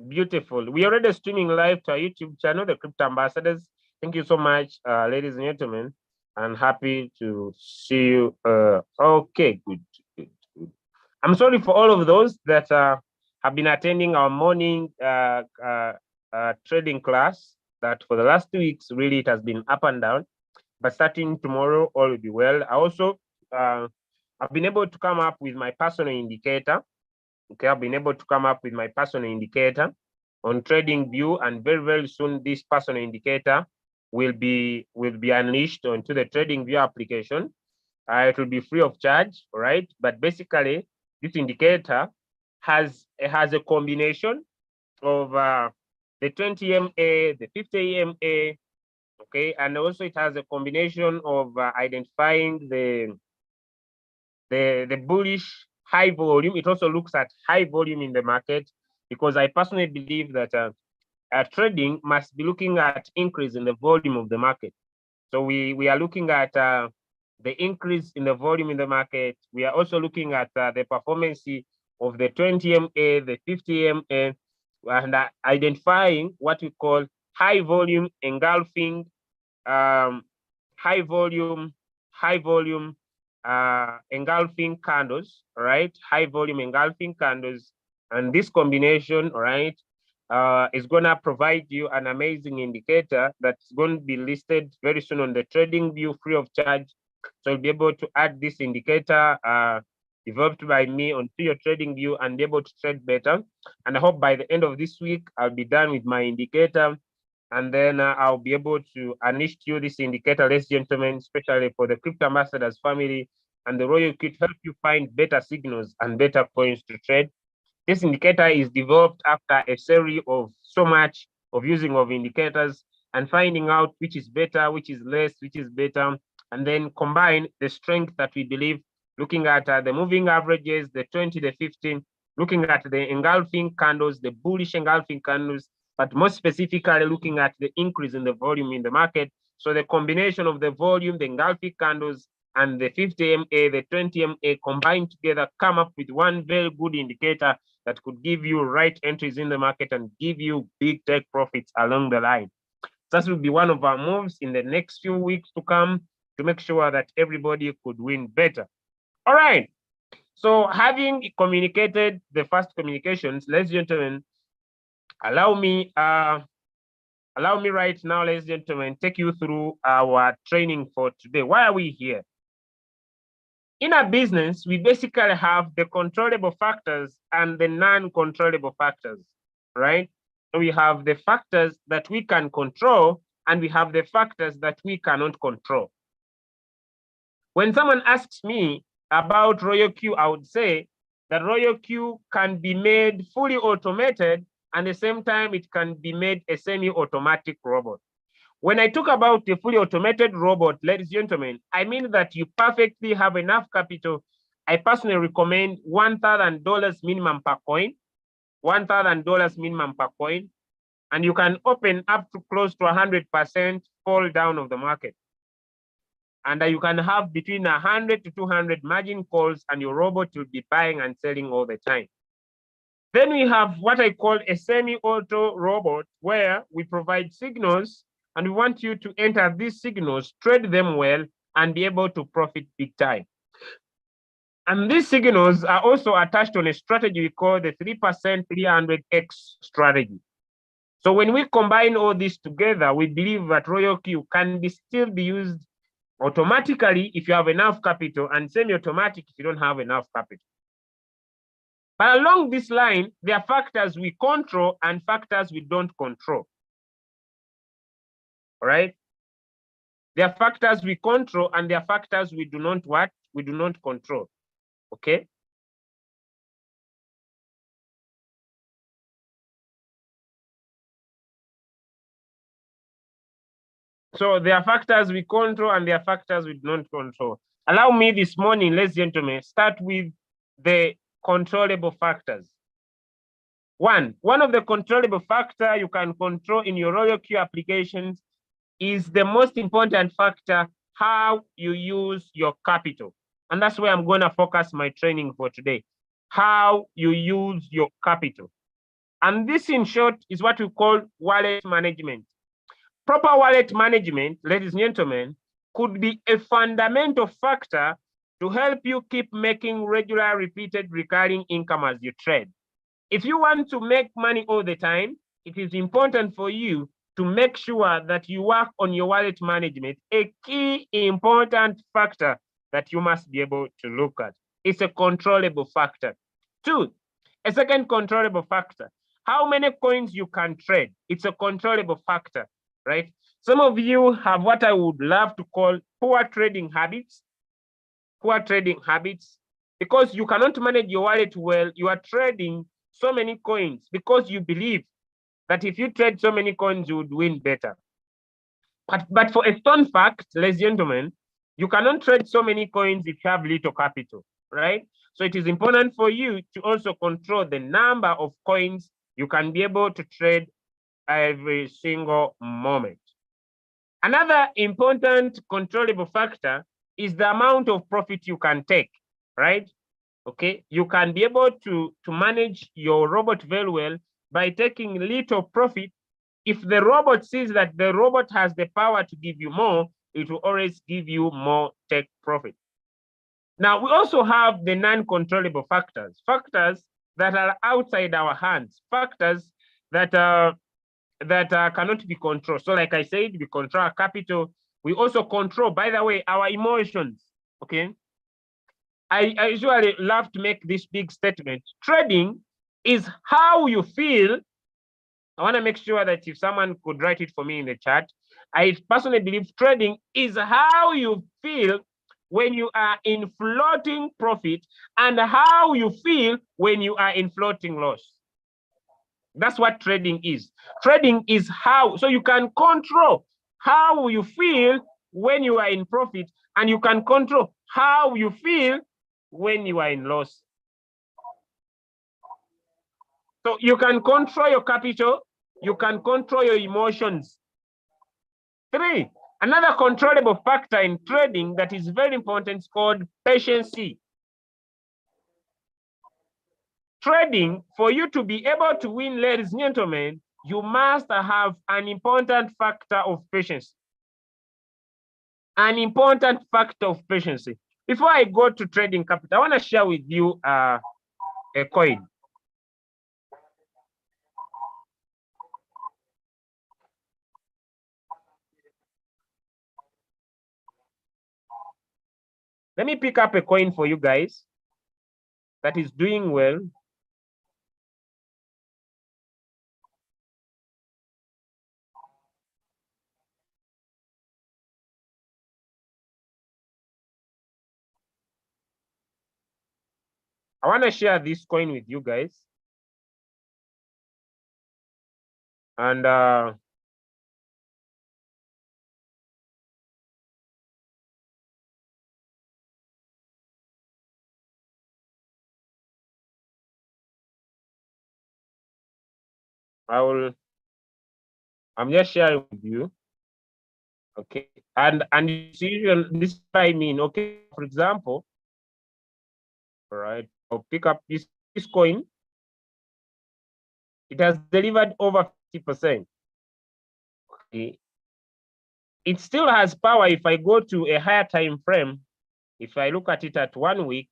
Beautiful. We are already streaming live to our YouTube channel, the Crypto Ambassadors. Thank you so much, ladies and gentlemen. I'm happy to see you. Okay, good, good, good. I'm sorry for all of those that have been attending our morning trading class. That for the last 2 weeks, really, it has been up and down. But starting tomorrow, all will be well. I also I've been able to come up with my personal indicator. Okay, I've been able to come up with my personal indicator on TradingView, and very, very soon this personal indicator will be unleashed onto the TradingView application. It will be free of charge, right? But basically, this indicator has a combination of the 20 MA, the 50 MA, okay, and also it has a combination of identifying the bullish high volume. It also looks at high volume in the market, because I personally believe that trading must be looking at increase in the volume of the market. So we are looking at the increase in the volume in the market. We are also looking at the performance of the 20 MA, the 50 MA, and identifying what we call high volume engulfing, high volume engulfing candles, right? High volume engulfing candles. And this combination, right, is going to provide you an amazing indicator that's going to be listed very soon on the TradingView free of charge. So you'll be able to add this indicator developed by me onto your TradingView and be able to trade better. And I hope by the end of this week, I'll be done with my indicator. And then I'll be able to unleash to you this indicator, ladies and gentlemen, especially for the Crypto Ambassadors family and the Royal Kit, help you find better signals and better coins to trade. This indicator is developed after a series of so much of using of indicators and finding out which is better, which is less, which is better, and then combine the strength that we believe, looking at the moving averages, the 20, the 15, looking at the engulfing candles, the bullish engulfing candles, but more specifically looking at the increase in the volume in the market. So the combination of the volume, the engulfing candles, and the 50 MA, the 20 MA combined together come up with one very good indicator that could give you right entries in the market and give you big tech profits along the line. That will be one of our moves in the next few weeks to come to make sure that everybody could win better. All right. So having communicated the first communications, ladies and gentlemen, allow me right now, ladies and gentlemen, take you through our training for today. Why are we here? In a business, we basically have the controllable factors and the non-controllable factors, right? So we have the factors that we can control, and we have the factors that we cannot control. When someone asks me about RoyalQ, I would say that RoyalQ can be made fully automated, and at the same time, it can be made a semi-automatic robot. When I talk about a fully automated robot, ladies and gentlemen, I mean that you perfectly have enough capital. I personally recommend $1,000 minimum per coin, $1,000 minimum per coin, and you can open up to close to 100% fall down of the market. And you can have between 100 to 200 margin calls, and your robot will be buying and selling all the time. Then we have what I call a semi-auto robot, where we provide signals, and we want you to enter these signals, trade them well, and be able to profit big time. And these signals are also attached on a strategy we call the 3% 300x strategy. So when we combine all this together, we believe that RoyalQ can still be used automatically if you have enough capital, and semi-automatic if you don't have enough capital. But along this line, there are factors we control and factors we don't control. All right? There are factors we control, and there are factors we do not what? We do not control. Okay? So there are factors we control, and there are factors we do not control. Allow me this morning, ladies and gentlemen, start with the controllable factors. One of the controllable factor you can control in your RoyalQ applications is the most important factor, how you use your capital. And that's where I'm going to focus my training for today. How you use your capital. And this, in short, is what we call wallet management. Proper wallet management, ladies and gentlemen, could be a fundamental factor to help you keep making regular, repeated, recurring income as you trade. If you want to make money all the time, it is important for you to make sure that you work on your wallet management, a key important factor that you must be able to look at. It's a controllable factor. Two, a second controllable factor, how many coins you can trade. It's a controllable factor, right? Some of you have what I would love to call poor trading habits. Poor trading habits, because you cannot manage your wallet well. You are trading so many coins because you believe that if you trade so many coins, you would win better. But for a stone fact, ladies and gentlemen, you cannot trade so many coins if you have little capital, right? So it is important for you to also control the number of coins you can be able to trade every single moment. Another important controllable factor is the amount of profit you can take, right? Okay, you can be able to manage your robot very well by taking little profit. If the robot sees that the robot has the power to give you more, it will always give you more take profit. Now, we also have the non-controllable factors, factors that are outside our hands, factors that cannot be controlled. So like I said, we control our capital. We also control, by the way, our emotions, okay? I usually love to make this big statement. Trading is how you feel. I want to make sure that if someone could write it for me in the chat, I personally believe trading is how you feel when you are in floating profit and how you feel when you are in floating loss. That's what trading is. Trading is how, so you can control how you feel when you are in profit, and you can control how you feel when you are in loss. So you can control your capital, you can control your emotions. Three, another controllable factor in trading that is very important is called patience. Trading, for you to be able to win, ladies and gentlemen, you must have an important factor of patience. An important factor of patience. Before I go to trading capital, I want to share with you a coin. Let me pick up a coin for you guys that is doing well. I want to share this coin with you guys. And I'm just sharing with you. Okay. And see, this is what I mean. Okay. For example, all right, I'll pick up this coin. It has delivered over 50%. Okay. It still has power if I go to a higher time frame. If I look at it at 1 week,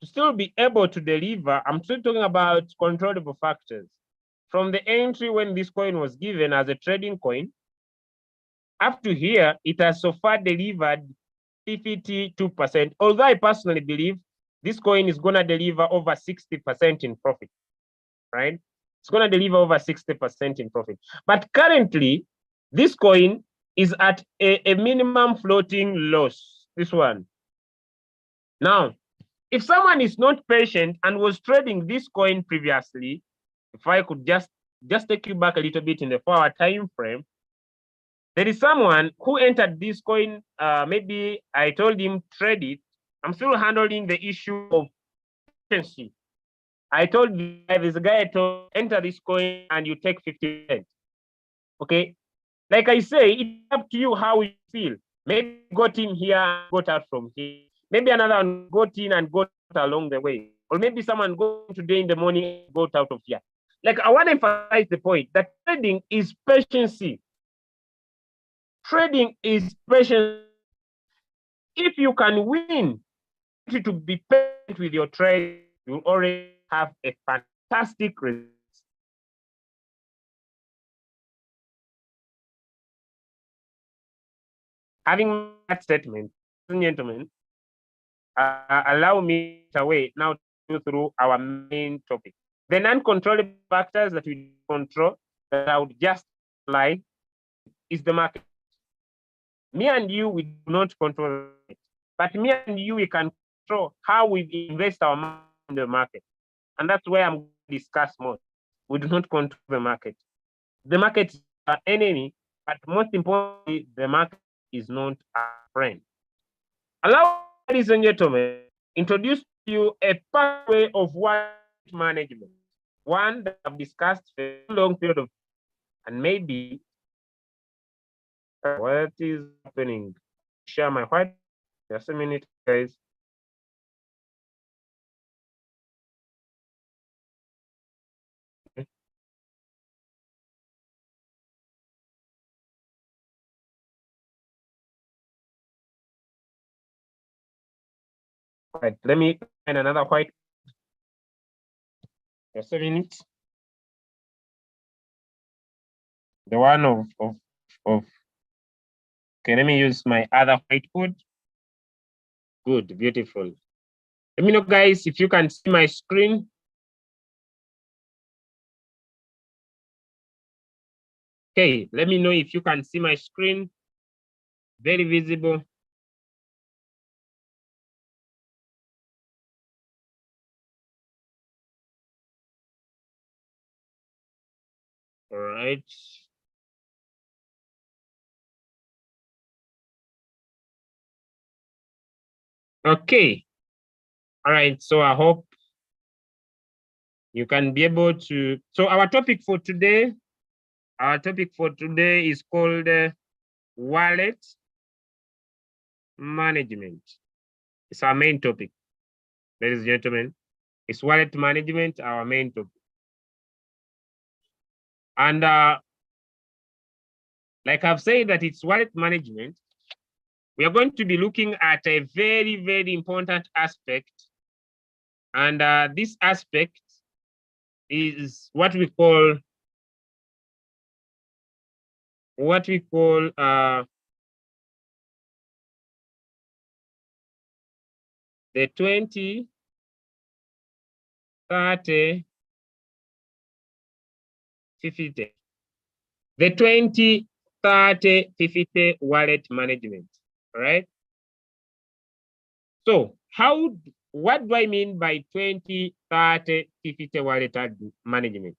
to still be able to deliver. I'm still talking about controllable factors. From the entry when this coin was given as a trading coin, up to here, it has so far delivered 52%. Although I personally believe this coin is going to deliver over 60% in profit, right? It's going to deliver over 60% in profit. But currently, this coin is at a minimum floating loss, this one. Now, if someone is not patient and was trading this coin previously, if I could just take you back a little bit in the 4-hour time frame, there is someone who entered this coin. Maybe I told him trade it. I'm still handling the issue of efficiency. I told you there's a guy I told enter this coin and you take 50%. Okay. Like I say, it's up to you how you feel. Maybe got in here, got out from here. Maybe another one got in and got out along the way. Or maybe someone got today in the morning, got out of here. Like, I want to emphasize the point that trading is patience. Trading is patience. If you can win, to be patient with your trade, you'll already have a fantastic result. Having that statement, ladies and gentlemen, allow me to wait now to go through our main topic. The non-controllable factors that we control, that I would just apply, is the market. Me and you, we do not control it, but me and you, we can control how we invest our money in the market. And that's where I'm going to discuss more. We do not control the market. The market is our enemy, but most importantly, the market is not our friend. Allow me, ladies and gentlemen, introduce to you a pathway of wallet management, one that I've discussed for a long period of time, and maybe what is happening. Share my white. Just a minute, guys. Right, let me find another white. Just a minute. The one of okay, let me use my other whiteboard. Good, beautiful. Let me know, guys, if you can see my screen. Okay, let me know if you can see my screen. Very visible. All right. Okay. All right. So I hope you can be able to. So our topic for today is called wallet management. It's our main topic, ladies and gentlemen. It's wallet management, our main topic. And like I've said that it's wallet management, we are going to be looking at a very, very important aspect. And this aspect is what we call the 20, 30, 50. The 20, 30, 50 wallet management, all right? So what do I mean by 20, 30, 50 wallet management?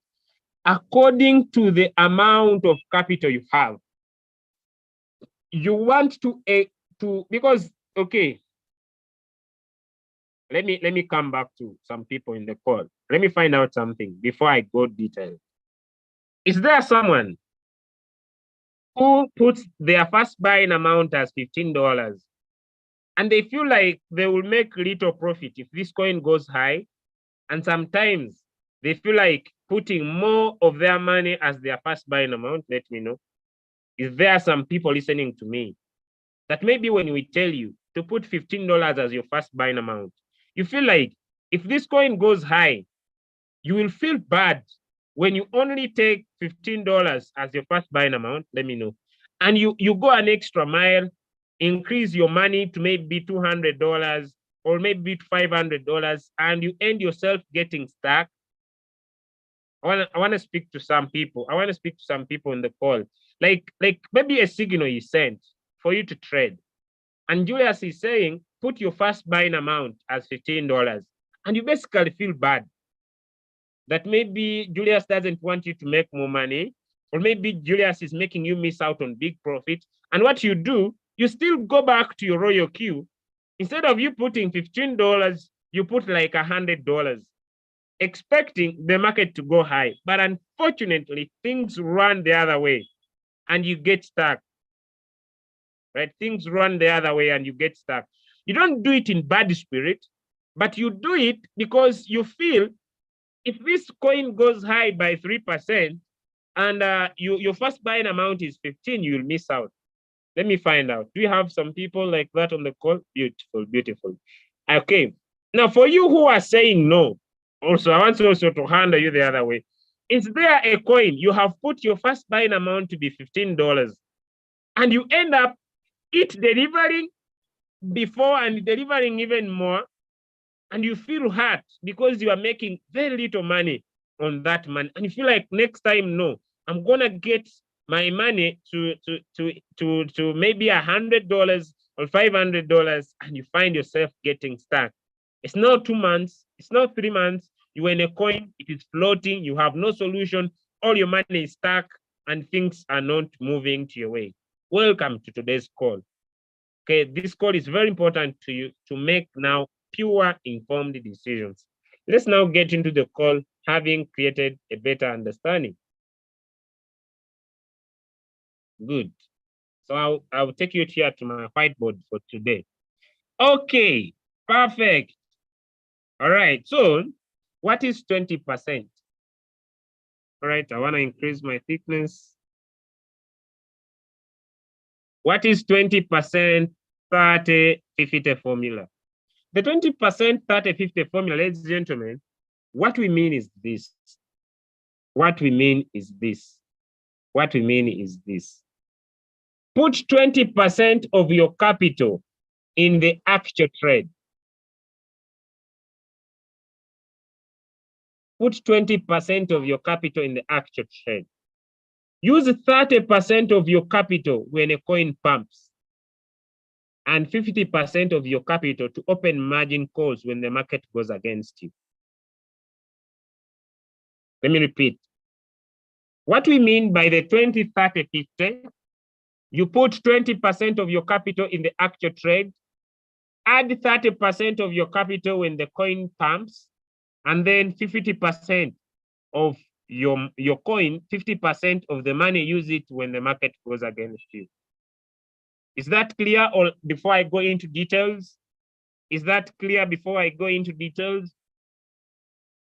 According to the amount of capital you have, you want to because, okay, let me come back to some people in the call. Let me find out something before I go detail. Is there someone who puts their first buying amount as $15 and they feel like they will make little profit if this coin goes high, and sometimes they feel like putting more of their money as their first buying amount? Let me know. Is there some people listening to me that maybe when we tell you to put $15 as your first buying amount, you feel like if this coin goes high, you will feel bad when you only take $15 as your first buying amount? Let me know. And you go an extra mile, increase your money to maybe $200 or maybe $500, and you end yourself getting stuck. I want to speak to some people. I want to speak to some people in the call. Like maybe a signal is sent for you to trade. And Julius is saying, put your first buying amount as $15. And you basically feel bad that maybe Julius doesn't want you to make more money, or maybe Julius is making you miss out on big profit. And what you do, you still go back to your royal queue. Instead of you putting $15, you put like $100, expecting the market to go high. But unfortunately, things run the other way and you get stuck. Right? Things run the other way and you get stuck. You don't do it in bad spirit, but you do it because you feel If this coin goes high by 3% and your first buying amount is 15, you'll miss out. Let me find out. Do you have some people like that on the call? Beautiful, beautiful. Okay. Now, for you who are saying no, also, I want also to handle you the other way. Is there a coin you have put your first buying amount to be $15 and you end up it delivering before and delivering even more, and you feel hurt because you are making very little money on that money, and you feel like next time, no, I'm gonna get my money to maybe $100 or $500, and you find yourself getting stuck. It's not 2 months, it's not 3 months. You're in a coin, it is floating, you have no solution, all your money is stuck, and things are not moving to your way. Welcome to today's call. Okay, this call is very important to you to make now pure informed decisions. Let's now get into the call, having created a better understanding. Good. So I'll take you here to my whiteboard for today. Okay, perfect. All right, so what is 20%? All right, I want to increase my thickness. What is 20%, 30, 50 formula? The 20%, 30, 50 formula, ladies and gentlemen, what we mean is this. What we mean is this. What we mean is this. Put 20% of your capital in the actual trade. Put 20% of your capital in the actual trade. Use 30% of your capital when a coin pumps, and 50% of your capital to open margin calls when the market goes against you. Let me repeat. What we mean by the 20, 30, 50, you put 20% of your capital in the actual trade, add 30% of your capital when the coin pumps, and then 50% of your coin, 50% of the money, use it when the market goes against you. Is that clear? Or before I go into details? Is that clear before I go into details?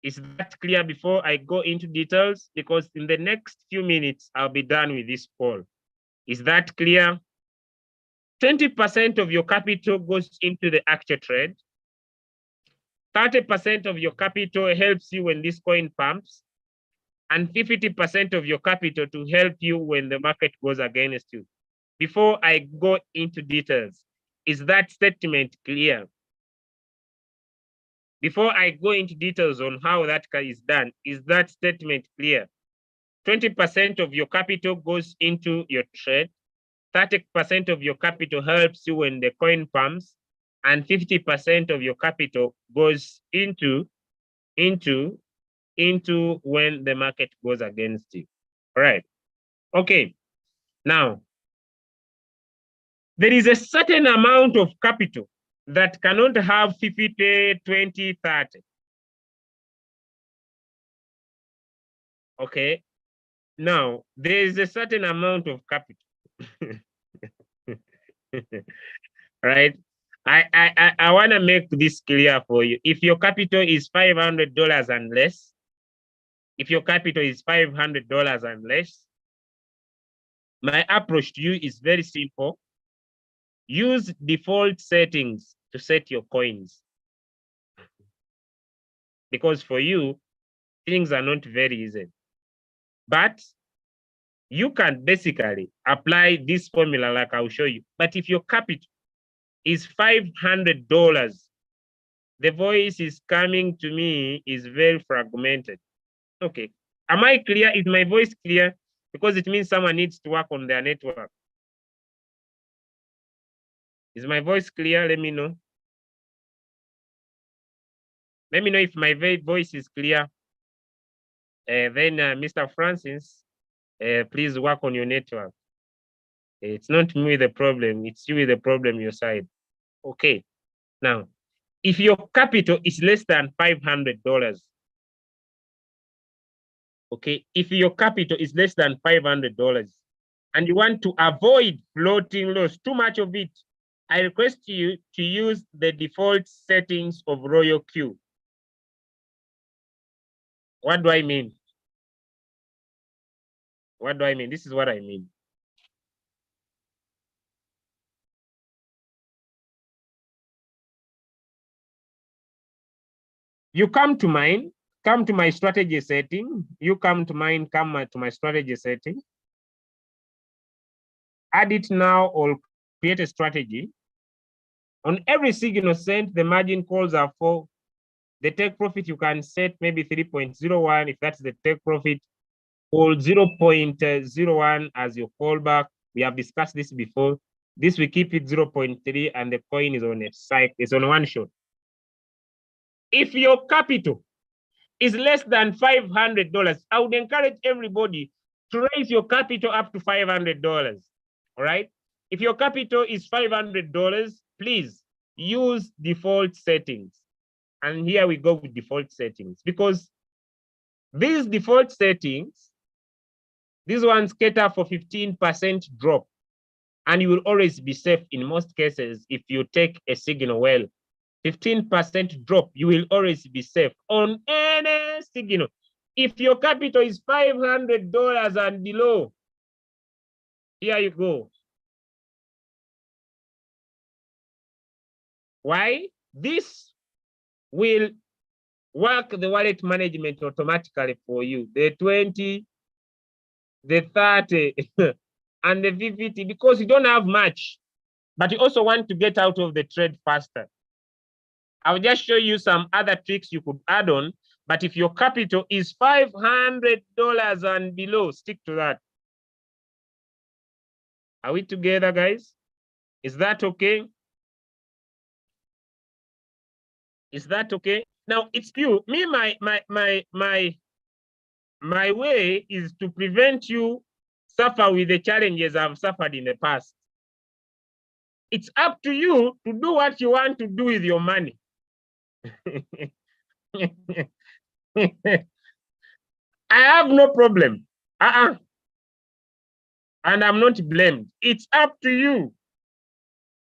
Is that clear before I go into details? Because in the next few minutes, I'll be done with this call. Is that clear? 20% of your capital goes into the actual trade. 30% of your capital helps you when this coin pumps, and 50% of your capital to help you when the market goes against you. Before I go into details, is that statement clear? Before I go into details on how that is done, is that statement clear? 20% of your capital goes into your trade, 30% of your capital helps you when the coin pumps, and 50% of your capital goes into when the market goes against you. All right. Okay. Now, there is a certain amount of capital that cannot have 50, 20, 30. Okay. Now, there is a certain amount of capital. Right? I want to make this clear for you. If your capital is $500 and less, if your capital is $500 and less, my approach to you is very simple. Use default settings to set your coins. Because for you, things are not very easy. But you can basically apply this formula like I'll show you. But if your capital is $500, the voice is coming to me is very fragmented. Okay. Am I clear? Is my voice clear? Because it means someone needs to work on their network. Is my voice clear? Let me know. Let me know if my voice is clear. Then Mr. Francis, please work on your network. It's not me with the problem, it's you with the problem your side. Okay. Now, if your capital is less than $500, okay, if your capital is less than $500 and you want to avoid floating loss, too much of it, I request you to use the default settings of Royal Q. What do I mean? What do I mean? This is what I mean. You come to mine, come to my strategy setting. You come to mine, come to my strategy setting. Add it now or create a strategy. On every signal sent, the margin calls are for the take profit. You can set maybe 3.01 if that's the take profit, or 0.01 as your callback. We have discussed this before. This we keep it 0.3 and the coin is on a cycle, it's on one shot. If your capital is less than $500, I would encourage everybody to raise your capital up to $500. All right. If your capital is $500, please use default settings. And here we go with default settings, because these default settings, these ones cater for 15% drop. And you will always be safe in most cases if you take a signal well. 15% drop, you will always be safe on any signal. If your capital is $500 and below, here you go. Why? This will work the wallet management automatically for you. The 20, the 30, and the 50, because you don't have much, but you also want to get out of the trade faster. I'll just show you some other tricks you could add on, but if your capital is $500 and below, stick to that. Are we together, guys? Is that okay? Is that okay? Now it's you. Me, my way is to prevent you suffer with the challenges I've suffered in the past. It's up to you to do what you want to do with your money. I have no problem. And I'm not blamed. It's up to you.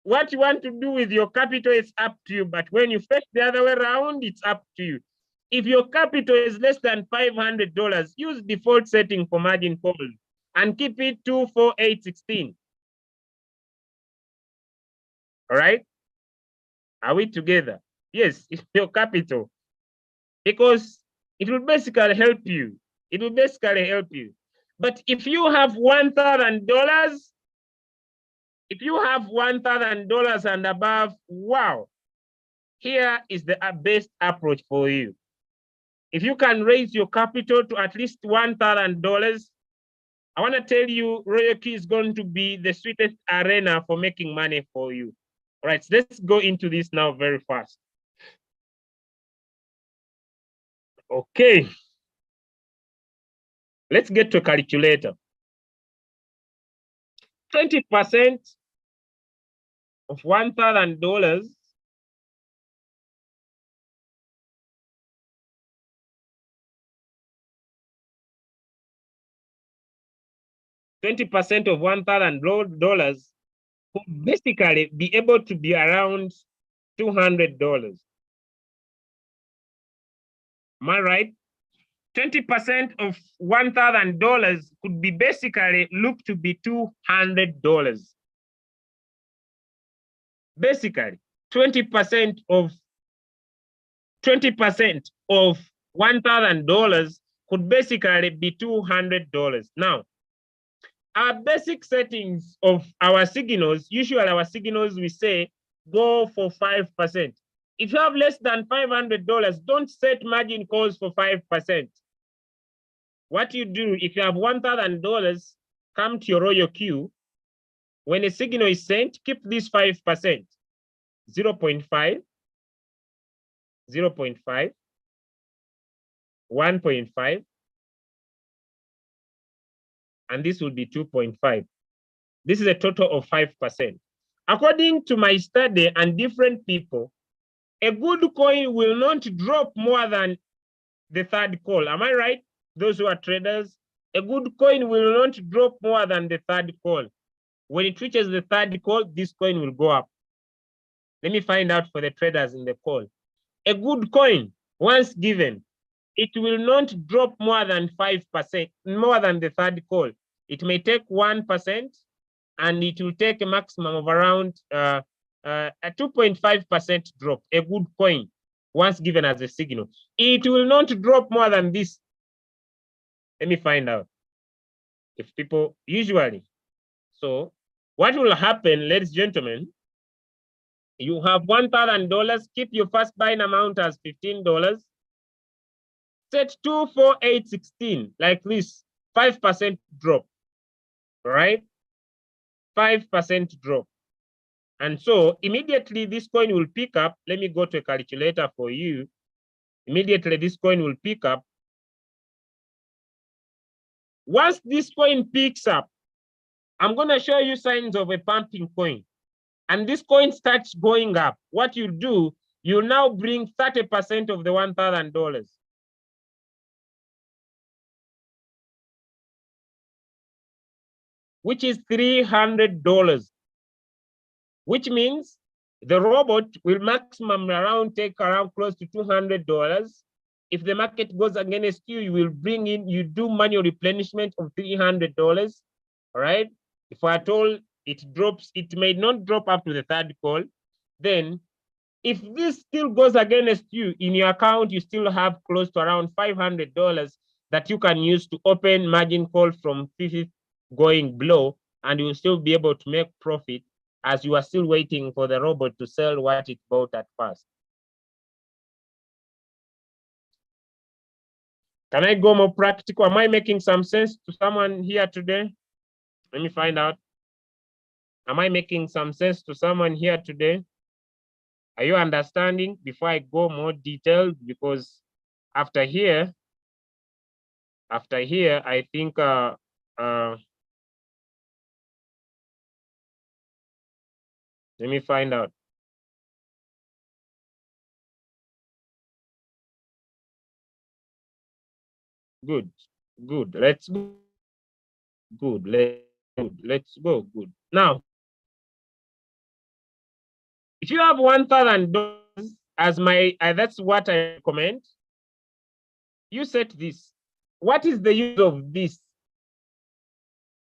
What you want to do with your capital is up to you. But when you face the other way around, it's up to you. If your capital is less than $500, use default setting for margin call and keep it 24816. All right? Are we together? Yes, it's your capital. Because it will basically help you. It will basically help you. But if you have $1,000, if you have $1,000 and above, wow, here is the best approach for you. If you can raise your capital to at least $1,000, I want to tell you, RoyalKey is going to be the sweetest arena for making money for you. All right, so let's go into this now very fast. Okay. Let's get to a calculator. 20% of $1,000 20% of $1,000 would basically be able to be around $200. Am I right? 20% of $1,000 could be basically look to be $200. Basically, 20% of $1,000 could basically be $200. Now, our basic settings of our signals, usually our signals, we say go for 5%. If you have less than $500, don't set margin calls for 5%. What you do, if you have $1,000, come to your RoyalQ. When a signal is sent, keep this 5%, 0.5, 0.5, 1.5, and this will be 2.5. This is a total of 5%. According to my study and different people, a good coin will not drop more than the third call. Am I right? Those who are traders, a good coin will not drop more than the third call. When it reaches the third call, this coin will go up. Let me find out for the traders in the call. A good coin, once given, it will not drop more than 5%, more than the third call. It may take 1%, and it will take a maximum of around a 2.5% drop, a good coin, once given as a signal. It will not drop more than this. Let me find out if people usually. So what will happen, ladies and gentlemen, you have $1,000, keep your first buying amount as $15, set 24816 like this, 5% drop, right? 5% drop. And so immediately this coin will pick up. Let me go to a calculator for you. Immediately this coin will pick up. Once this coin picks up, I'm going to show you signs of a pumping coin. And this coin starts going up. What you do, you now bring 30% of the $1,000. Which is $300. Which means the robot will maximum around take around close to $200. If the market goes against you, you will bring in, you do manual replenishment of $300. All right. If I told it drops, it may not drop up to the third call. Then if this still goes against you in your account, you still have close to around $500 that you can use to open margin call from 50 going below, and you'll still be able to make profit as you are still waiting for the robot to sell what it bought at first. Can I go more practical? Am I making some sense to someone here today? Let me find out. Am I making some sense to someone here today? Are you understanding before I go more detailed? Because after here, I think let me find out. Good. Let's go. Good. Let's go. Good. Now, if you have $1,000 as my, that's what I recommend. You set this. What is the use of this?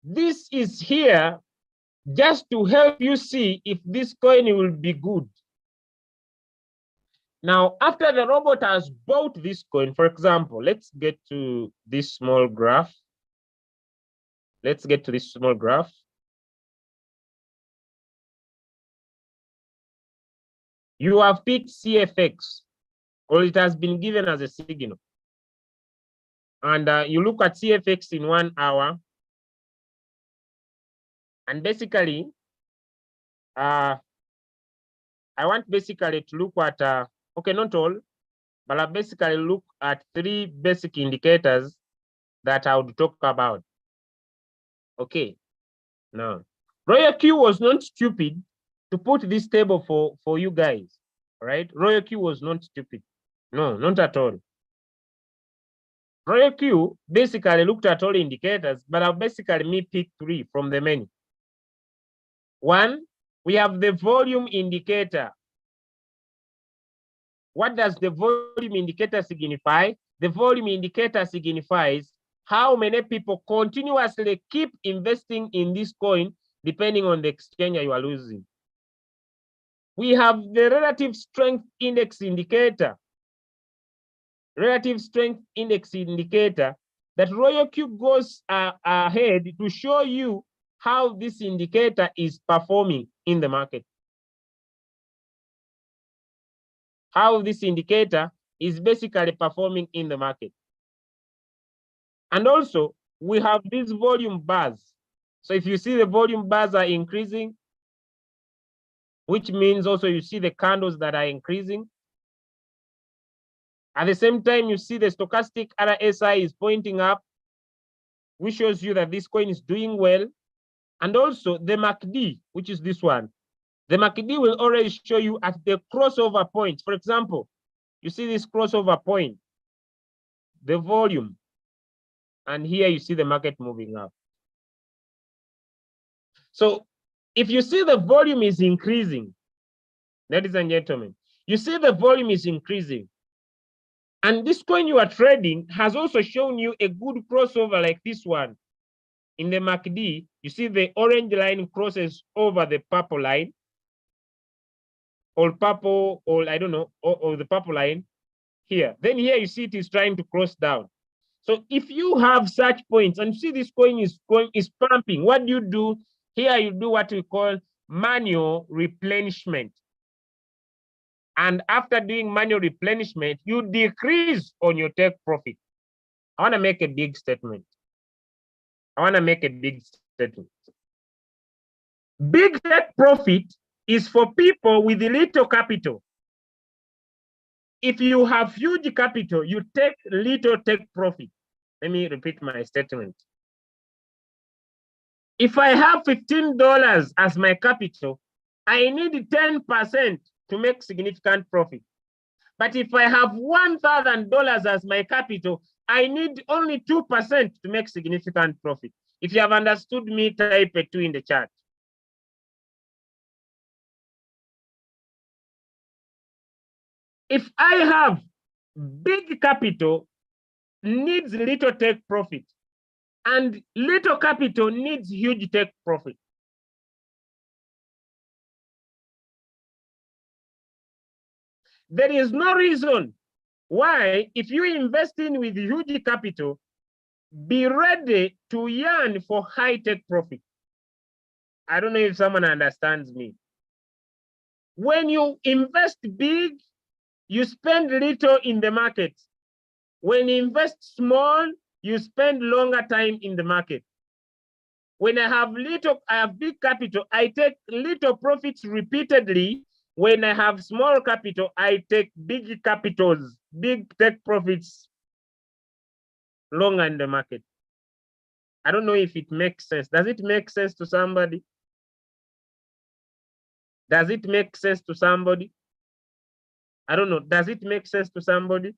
This is here just to help you see if this coin will be good. Now, after the robot has bought this coin, for example, let's get to this small graph. Let's get to this small graph. You have picked CFX, or it has been given as a signal. And you look at CFX in 1 hour. And basically, I want basically to look at, okay, not all, but I basically look at 3 basic indicators that I would talk about. Okay, now, Royal Q was not stupid to put this table for you guys, right? Royal Q was not stupid. No, not at all. Royal Q basically looked at all indicators, but I'll basically me pick 3 from the many. 1, we have the volume indicator. What does the volume indicator signify? The volume indicator signifies how many people continuously keep investing in this coin, depending on the exchange you are using. We have the relative strength index indicator. Relative strength index indicator that Royal Q goes ahead to show you how this indicator is performing in the market. How this indicator is basically performing in the market. And also, we have these volume bars. So if you see the volume bars are increasing, which means also you see the candles that are increasing. At the same time, you see the stochastic RSI is pointing up, which shows you that this coin is doing well. And also the MACD, which is this one. The MACD will already show you at the crossover point. For example, you see this crossover point, the volume. And here you see the market moving up. So if you see the volume is increasing, ladies and gentlemen, you see the volume is increasing, And this coin you are trading has also shown you a good crossover like this one. In the MACD, you see the orange line crosses over the purple line, or purple, or I don't know, or the purple line here. Then here you see it is trying to cross down. So if you have such points and you see this coin is pumping, what do you do? Here you do what we call manual replenishment. And after doing manual replenishment, you decrease on your take profit. I want to make a big statement. Big take profit is for people with little capital. If you have huge capital, you take little take profit. Let me repeat my statement. If I have $15 as my capital, I need 10% to make significant profit. But if I have $1,000 as my capital, I need only 2% to make significant profit. If you have understood me, type a 2 in the chat. If I have big capital, needs little take profit, and little capital needs huge take profit. There is no reason why, if you invest in with huge capital, be ready to yearn for high take profit. I don't know if someone understands me. When you invest big, you spend little in the market. When you invest small, you spend longer time in the market. When I have big capital, I take little profits repeatedly. When I have small capital, I take big capitals, big take profits longer in the market. I don't know if it makes sense. Does it make sense to somebody? Does it make sense to somebody? I don't know. Does it make sense to somebody?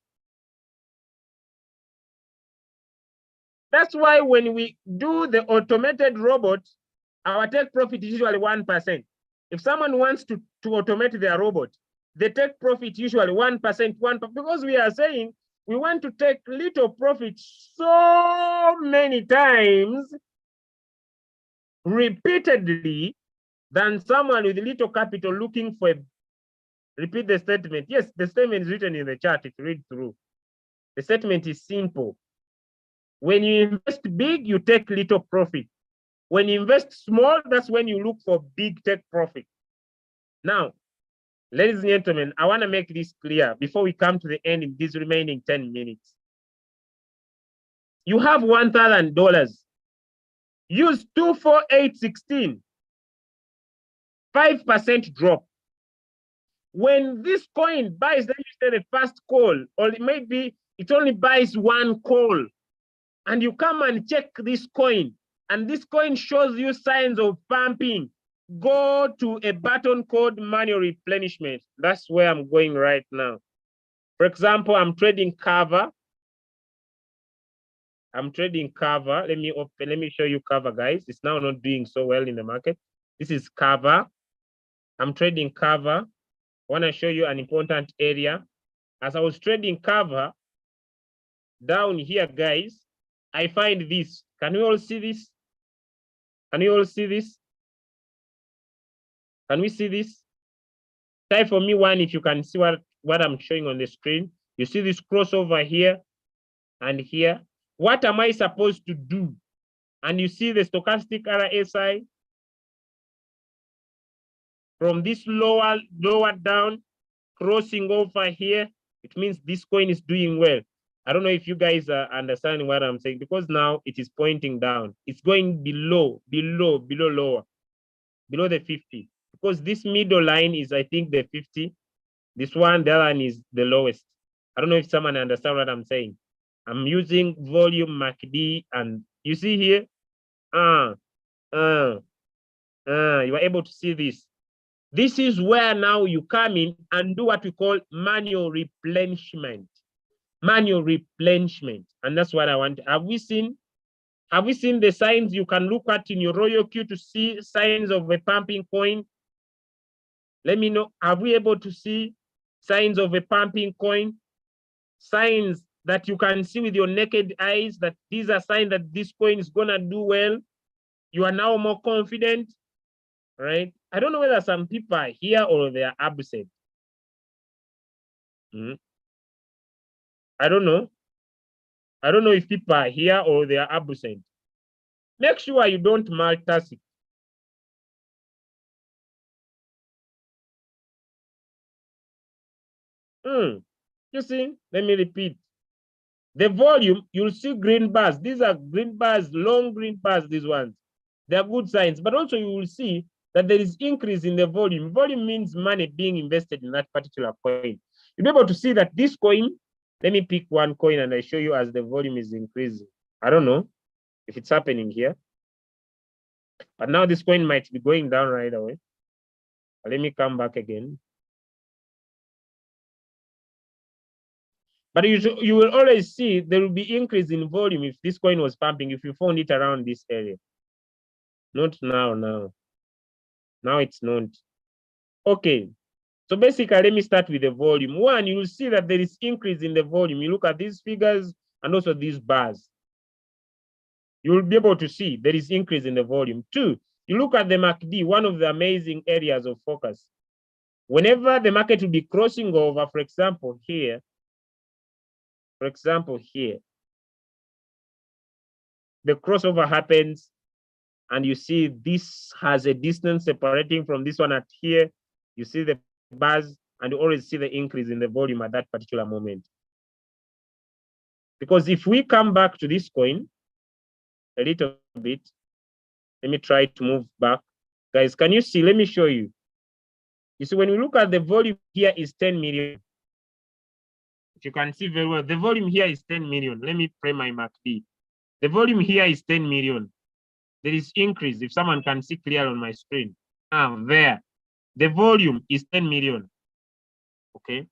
That's why when we do the automated robot, our take profit is usually 1%. If someone wants to automate their robot, the take profit usually 1%, because we are saying we want to take little profit so many times repeatedly than someone with little capital looking for repeat the statement. Yes, the statement is written in the chart. If you read through, the statement is simple. When you invest big, you take little profit. When you invest small, that's when you look for big take profit. Now, ladies and gentlemen, I want to make this clear before we come to the end in these remaining 10 minutes. You have $1,000. Use 24816. 5% drop. When this coin buys, let me say the first call, or maybe it only buys one call, and you come and check this coin, and this coin shows you signs of pumping, go to a button called manual replenishment. That's where I'm going right now. For example, I'm trading Cover. Let me show you Cover, guys. It's now not doing so well in the market. This is Cover. I'm trading Cover. I want to show you an important area. As I was trading Cover, down here, guys, I find this. Can we all see this? Can you all see this? Can we see this? Type for me one if you can see what I'm showing on the screen. You see this crossover here and here. What am I supposed to do? And you see the stochastic RSI from this lower down, crossing over here. It means this coin is doing well. I don't know if you guys are understanding what I'm saying, because now it is pointing down. It's going below the 50. Because this middle line is, I think, the 50. This one, the other one is the lowest. I don't know if someone understands what I'm saying. I'm using volume MACD, and you see here, you are able to see this. This is where now you come in and do what we call manual replenishment. Manual replenishment. And that's what I want. Have we seen the signs you can look at in your Royal Queue to see signs of a pumping coin? Let me know. Are we able to see signs of a pumping coin? signs that you can see with your naked eyes that these are signs that this coin is gonna do well. You are now more confident, right? I don't know whether some people are here or they are absent. I don't know. I don't know if people are here or they are absent. Make sure you don't multitask. You see, let me repeat. The volume, you'll see green bars. These are green bars, long green bars, these ones. They are good signs, but also you will see that there is increase in the volume. Volume means money being invested in that particular coin. You'll be able to see that this coin, let me pick one coin and I show you as the volume is increasing. I don't know if it's happening here, but now this coin might be going down right away. Let me come back again. But you will always see there will be increase in volume if this coin was pumping, if you found it around this area. Not now. Now it's not. Okay. So basically, let me start with the volume. One, you will see that there is increase in the volume. You look at these figures and also these bars. You will be able to see there is increase in the volume. Two, you look at the MACD, one of the amazing areas of focus. Whenever the market will be crossing over, for example, here, the crossover happens and you see this has a distance separating from this one at here. You see the bars and you always see the increase in the volume at that particular moment. Because if we come back to this coin a little bit, let me try to move back. Guys, can you see? Let me show you. You see, when we look at the volume here is 10 million. If you can see very well, the volume here is 10 million. Let me play my MACD. The volume here is 10 million. There is increase, if someone can see clear on my screen. There. The volume is 10 million. Okay.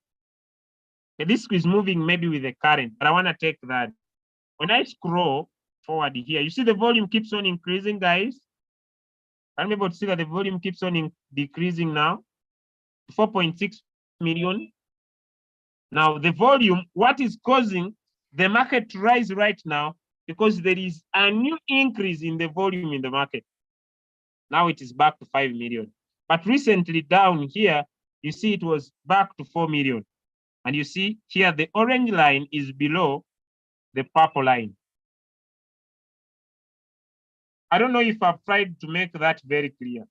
The disk is moving maybe with the current, but I want to take that. When I scroll forward here, you see the volume keeps on increasing, guys. I'm able to see that the volume keeps on decreasing now. 4.6 million. Now, the volume, what is causing the market to rise right now? Because there is a new increase in the volume in the market. Now it is back to 5 million. But recently down here, you see it was back to 4 million. And you see here, the orange line is below the purple line. I don't know if I've tried to make that very clear.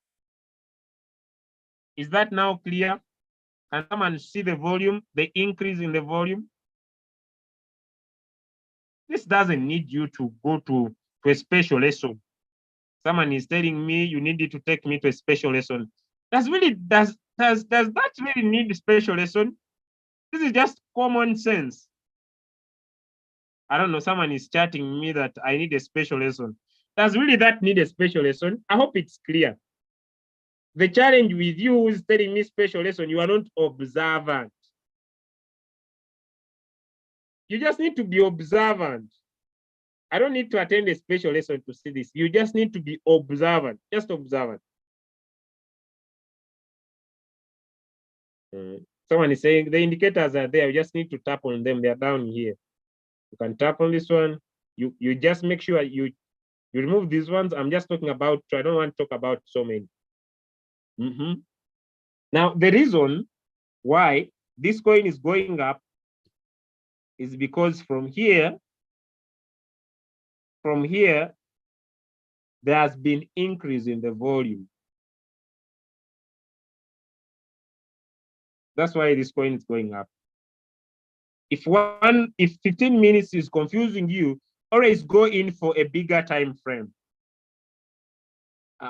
Is that now clear? Can someone see the volume, the increase in the volume? This doesn't need you to go to a special lesson. Someone is telling me you needed to take me to a special lesson. Does that really need a special lesson? This is just common sense. I don't know, someone is chatting me that I need a special lesson. Does really that need a special lesson? I hope it's clear. The challenge with you is telling me special lesson, you are not observant. You just need to be observant. I don't need to attend a special lesson to see this. You just need to be observant, just observant. Someone is saying the indicators are there. You just need to tap on them. They are down here. You can tap on this one. You just make sure you remove these ones. I'm just talking about, I don't want to talk about so many. Now, the reason why this coin is going up is because from here, there has been increase in the volume. That's why this coin is going up. If 15 minutes is confusing you, always go in for a bigger time frame.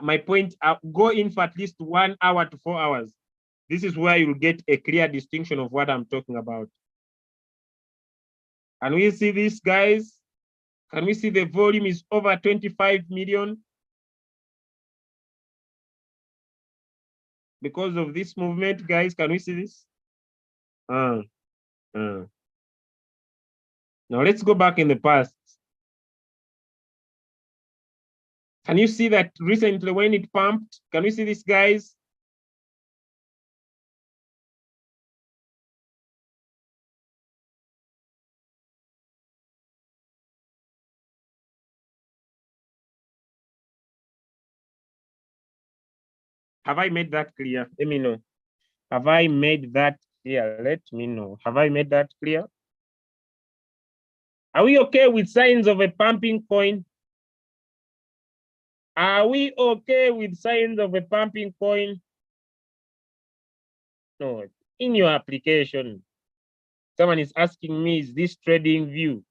My point, go in for at least 1 hour to 4 hours. This is where you'll get a clear distinction of what I'm talking about. Can we see this, guys? Can we see the volume is over 25 million? Because of this movement, guys, can we see this? Now let's go back in the past. Can you see that recently when it pumped? Can we see this, guys? Have I made that clear? Let me know. Have I made that clear? Let me know. Have I made that clear? Are we okay with signs of a pumping coin? Are we okay with signs of a pumping coin? No, in your application, someone is asking me, is this trading view?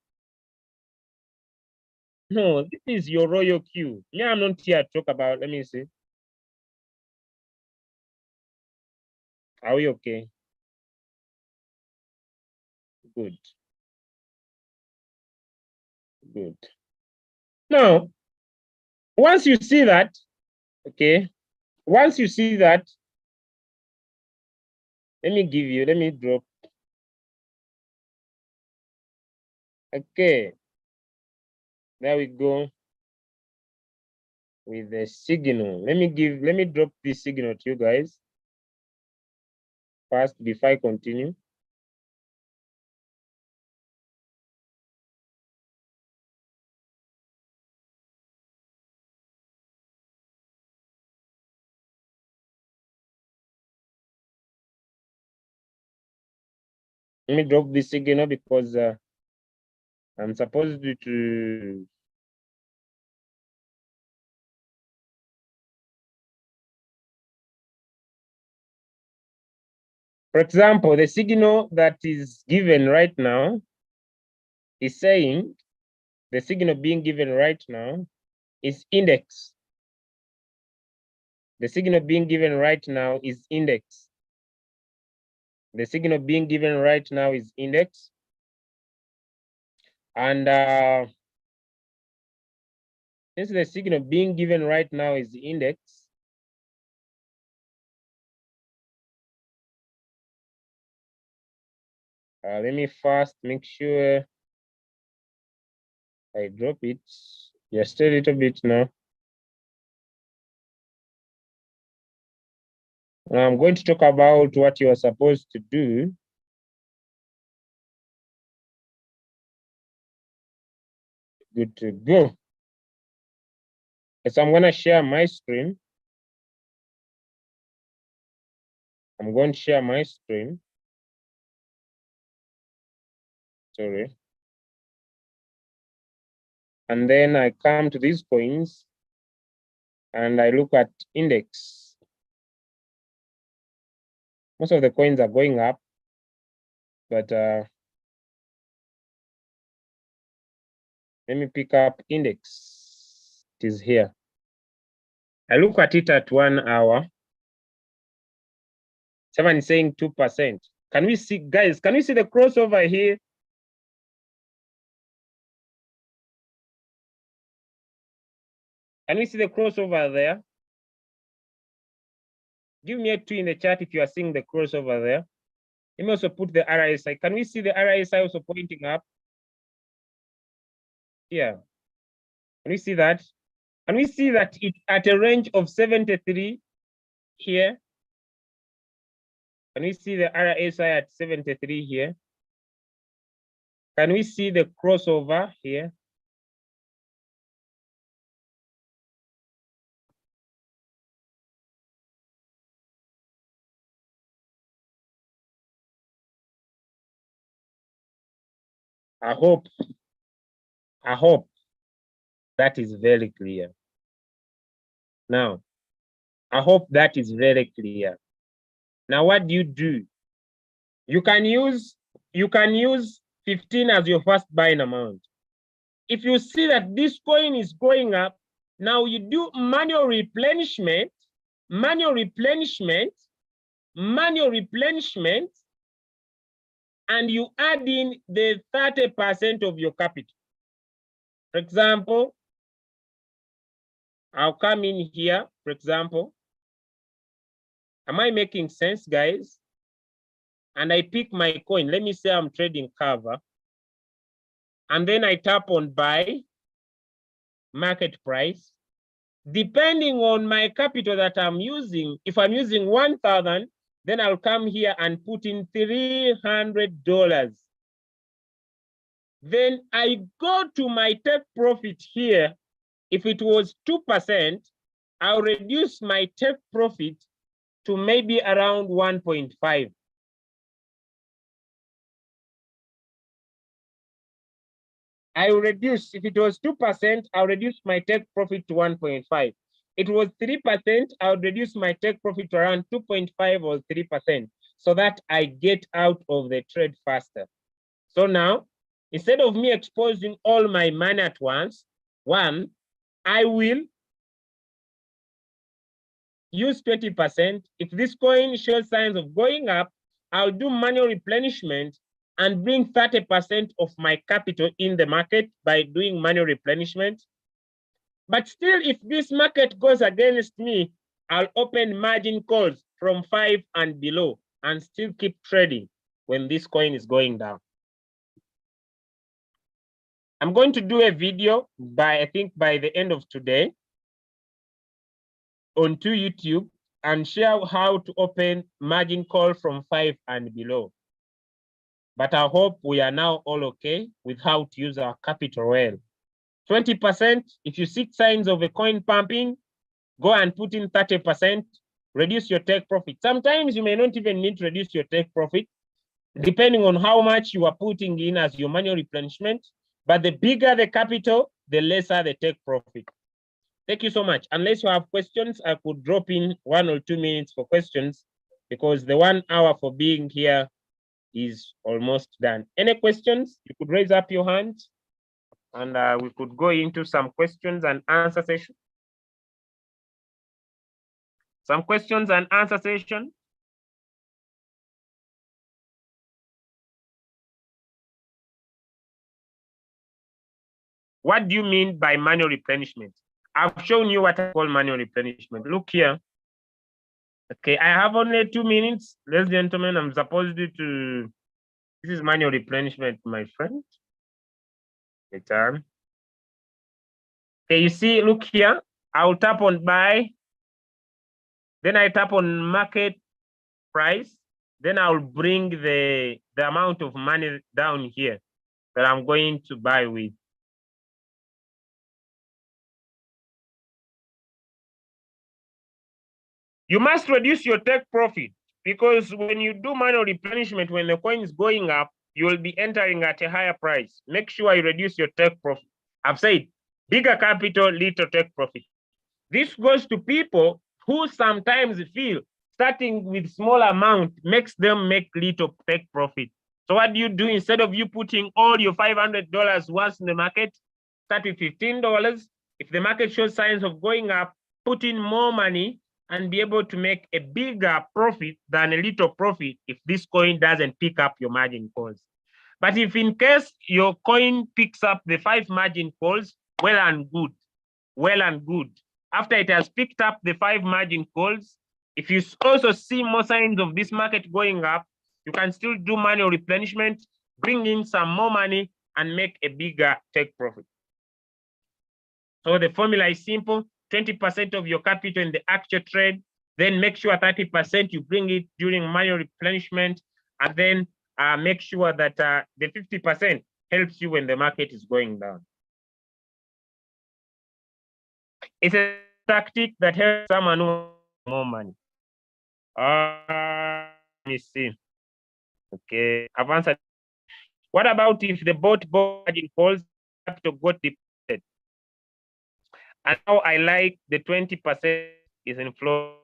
No, this is your royal queue. Yeah, I'm not here to talk about, let me see. Are we okay? Good. Good. Now, once you see that, okay, once you see that, let me drop. Okay, there we go with the signal. Let me drop this signal to you guys first before I continue. Let me drop this signal because I'm supposed to for example, the signal that is given right now is saying the signal being given right now is index. The signal being given right now is index. The signal being given right now is index. And since the signal being given right now is index, let me first make sure I drop it just a little bit now. I'm going to talk about what you are supposed to do. Good to go. So I'm going to share my screen. I'm going to share my screen. Sorry. And then I come to these coins and I look at index. Most of the coins are going up, but let me pick up index. It is here. I look at it at 1 hour. Someone is saying 2%. Can we see, guys, can we see the crossover here? Can we see the crossover there? Give me a 2 in the chat if you are seeing the crossover there. Let me also put the RSI. Can we see the RSI also pointing up? Yeah. Can we see that? Can we see that it's at a range of 73 here? Can we see the RSI at 73 here? Can we see the crossover here? I hope that is very clear. Now, I hope that is very clear. Now, what do? You can use 15 as your first buying amount. If you see that this coin is going up, now you do manual replenishment, and you add in the 30% of your capital. For example, I'll come in here, for example. Am I making sense, guys? And I pick my coin. Let me say I'm trading cover. And then I tap on buy, market price. Depending on my capital that I'm using, if I'm using 1,000, then I'll come here and put in $300. Then I go to my take profit here. If it was 2%, I'll reduce my take profit to maybe around 1.5. I will reduce, if it was 2%, I'll reduce my take profit to 1.5. It was 3%, I'll reduce my take profit to around 2.5 or 3% so that I get out of the trade faster. So now, instead of me exposing all my money at once, I will use 20%. If this coin shows signs of going up, I'll do manual replenishment and bring 30% of my capital in the market by doing manual replenishment. But still, if this market goes against me, I'll open margin calls from 5 and below and still keep trading when this coin is going down. I'm going to do a video I think by the end of today onto YouTube and share how to open margin call from 5 and below. But I hope we are now all okay with how to use our capital well. 20%, if you see signs of a coin pumping, go and put in 30%, reduce your take profit. Sometimes you may not even need to reduce your take profit, depending on how much you are putting in as your manual replenishment. But the bigger the capital, the lesser the take profit. Thank you so much. Unless you have questions, I could drop in 1 or 2 minutes for questions because the 1 hour for being here is almost done. Any questions? You could raise up your hand and we could go into some questions and answer session. Some questions and answer session. What do you mean by manual replenishment? I've shown you what I call manual replenishment. Look here. Okay, I have only 2 minutes. Ladies and gentlemen, I'm supposed to, this is manual replenishment, my friend. Return. Okay, you see, look here. I'll tap on buy. Then I tap on market price. Then I'll bring the amount of money down here that I'm going to buy with. You must reduce your take profit because when you do manual replenishment, when the coin is going up, you will be entering at a higher price. Make sure you reduce your take profit. I've said bigger capital, little take profit. This goes to people who sometimes feel starting with small amount makes them make little take profit. So what do? Instead of you putting all your $500 once in the market, start with $15. If the market shows signs of going up, put in more money and be able to make a bigger profit than a little profit if this coin doesn't pick up your margin calls. But if in case your coin picks up the 5 margin calls, well and good. Well and good. After it has picked up the 5 margin calls, if you also see more signs of this market going up, you can still do manual replenishment, bring in some more money, and make a bigger take profit. So the formula is simple: 20% of your capital in the actual trade, then make sure 30% you bring it during manual replenishment, and then make sure that the 50% helps you when the market is going down. It's a tactic that helps someone who wants more money. Let me see. Okay, I've answered. What about if the bot margin calls capital got depleted? And now I like the 20% is in flow.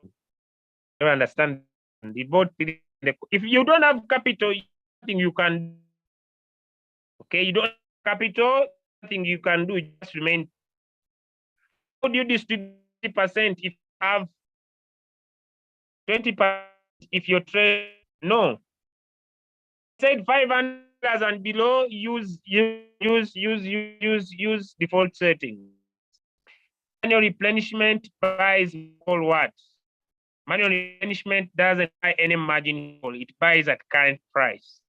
I don't understand. The bot, if you don't have capital, nothing you can. Okay, you don't have capital, nothing you can do. Just remain. How do you distribute 20% if you have 20% if your trade? No. Said 500 and below, use default settings. Manual replenishment buys all what? Manual replenishment doesn't buy any margin call. It buys at current price.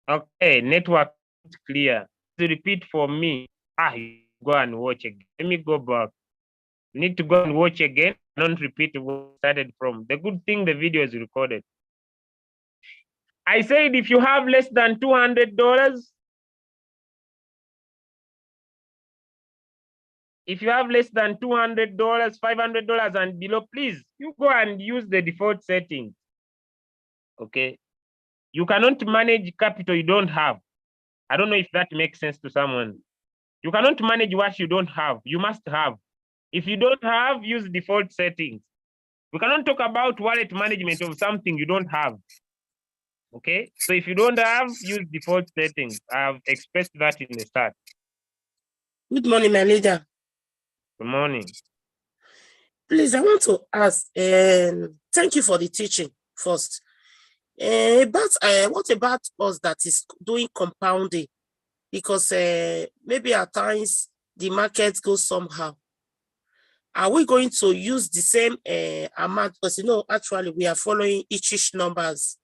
Okay, network clear. To repeat for me. Go and watch again. Let me go back. You need to go and watch again. Don't repeat what started from. The good thing the video is recorded. I said if you have less than $200, If you have less than $200, $500 and below, please, you go and use the default settings. Okay. You cannot manage capital you don't have. I don't know if that makes sense to someone. You cannot manage what you don't have. You must have. If you don't have, use default settings. We cannot talk about wallet management of something you don't have. Okay. So if you don't have, use default settings. I've expressed that in the start. Good morning, my leader. Good morning. Please, I want to ask, thank you for the teaching first. What about us that is doing compounding? Because maybe at times the market goes somehow. Are we going to use the same amount? Because actually we are following each numbers.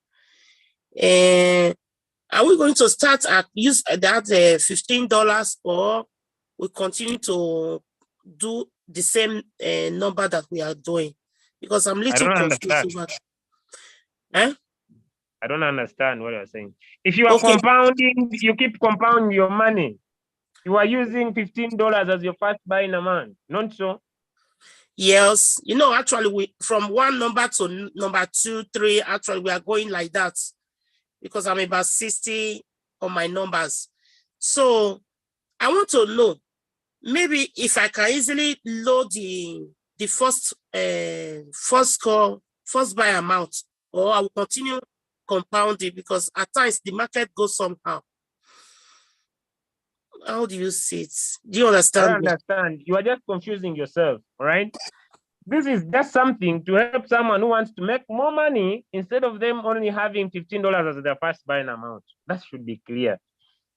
Are we going to start at use that $15 or we continue to do the same number that we are doing? Because I'm a little confused. I don't understand what you're saying. If you are compounding, you keep compounding your money. You are using $15 as your first buying amount, not so? Yes, actually from one number to number 2, 3, actually we are going like that because I'm about 60 on my numbers. So I want to know, maybe if I can easily load the first buy amount, or I will continue compounding because at times the market goes somehow. How do you see it? Do you understand? I understand. You are just confusing yourself, right? This is just something to help someone who wants to make more money instead of them only having $15 as their first buying amount. That should be clear.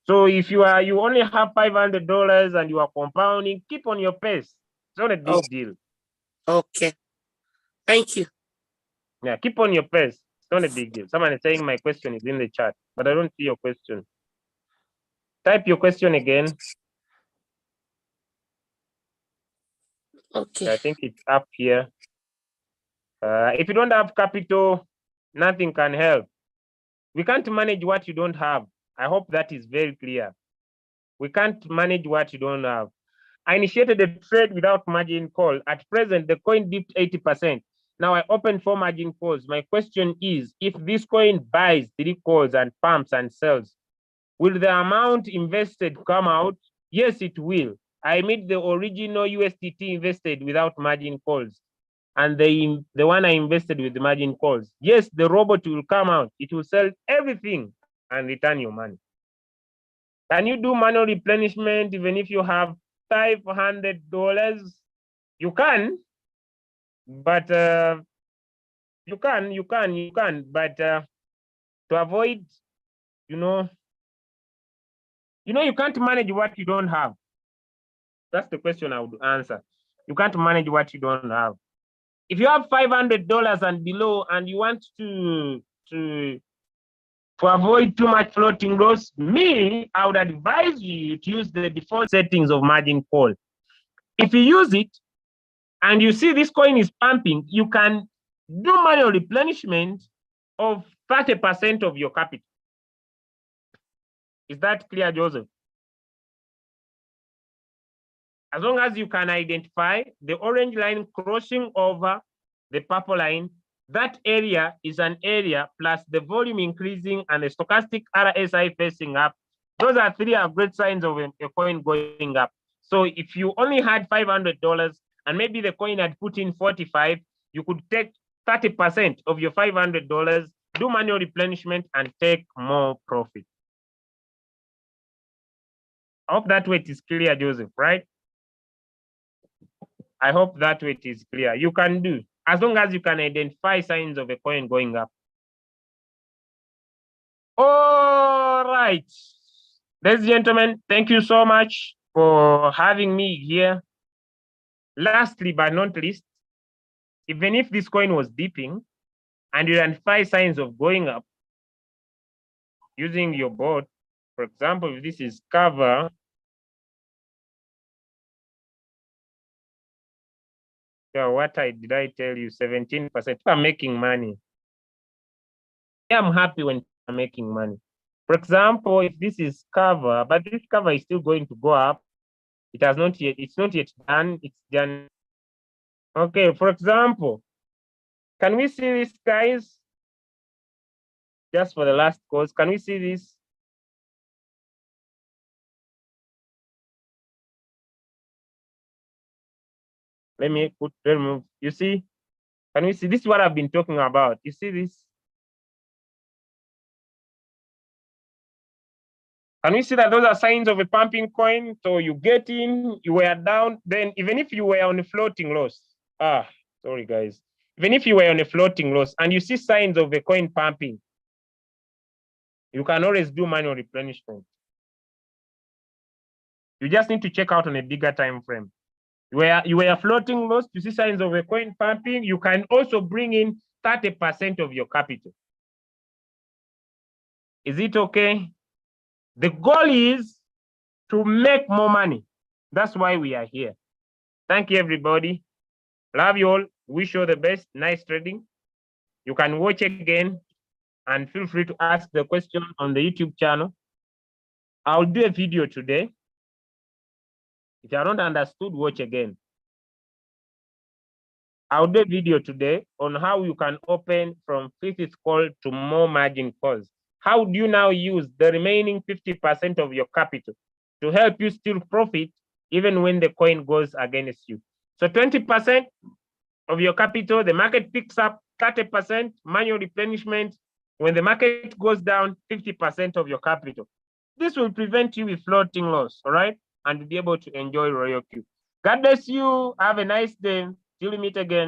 So if you only have $500 and you are compounding, keep on your pace. It's not a big deal. Okay. Thank you. Yeah, keep on your pace. It's not a big deal. Someone is saying my question is in the chat, but I don't see your question. Type your question again. Okay. I think it's up here. If you don't have capital, nothing can help. We can't manage what you don't have. I hope that is very clear. We can't manage what you don't have. I initiated a trade without margin call. At present, the coin dipped 80%. Now I opened 4 margin calls. My question is, if this coin buys 3 calls and pumps and sells, will the amount invested come out? Yes, it will. I made the original USDT invested without margin calls, and the one I invested with the margin calls. Yes, the robot will come out. It will sell everything and return your money. Can you do manual replenishment even if you have $500? You can, but you can, but to avoid, you can't manage what you don't have. That's the question I would answer. You can't manage what you don't have. If you have $500 and below and you want to avoid too much floating loss, I would advise you to use the default settings of margin call. If you use it and you see this coin is pumping, you can do manual replenishment of 30% of your capital. Is that clear, Joseph? As long as you can identify the orange line crossing over the purple line, that area is an area plus the volume increasing and the stochastic RSI facing up. Those are 3 great signs of a coin going up. So if you only had $500 and maybe the coin had put in 45, you could take 30% of your $500, do manual replenishment and take more profit. I hope that way it is clear, Joseph, right? I hope that way it is clear. You can do, as long as you can identify signs of a coin going up. All right. Ladies and gentlemen, thank you so much for having me here. Lastly, but not least, even if this coin was dipping and you identify signs of going up using your board, for example, if this is cover, what did I tell you? 17%. I'm making money. I'm happy when I'm making money. For example, if this is cover, but this cover is still going to go up, It has not yet, it's not yet done, it's done. Okay, for example, can we see this, guys? Just for the last course, can we see this? Let me remove. You see? Can we see? This is what I've been talking about. You see this? Can we see that those are signs of a pumping coin? So you get in, you were down, then even if you were on a floating loss, sorry guys. Even if you were on a floating loss and you see signs of a coin pumping, you can always do manual replenishment. You just need to check out on a bigger time frame. You were floating loss, you see signs of a coin pumping, you can also bring in 30% of your capital. Is it okay? The goal is to make more money. That's why we are here. Thank you, everybody. Love you all. Wish you all the best. Nice trading. You can watch again and feel free to ask the question on the YouTube channel. I'll do a video today. If you haven't understood, watch again. I'll do a video today on how you can open from fixed call to more margin calls. How do you now use the remaining 50% of your capital to help you still profit even when the coin goes against you? So 20% of your capital, the market picks up 30% manual replenishment. When the market goes down, 50% of your capital. This will prevent you with floating loss, all right? And be able to enjoy Royal Q. God bless you. Have a nice day. Till we meet again.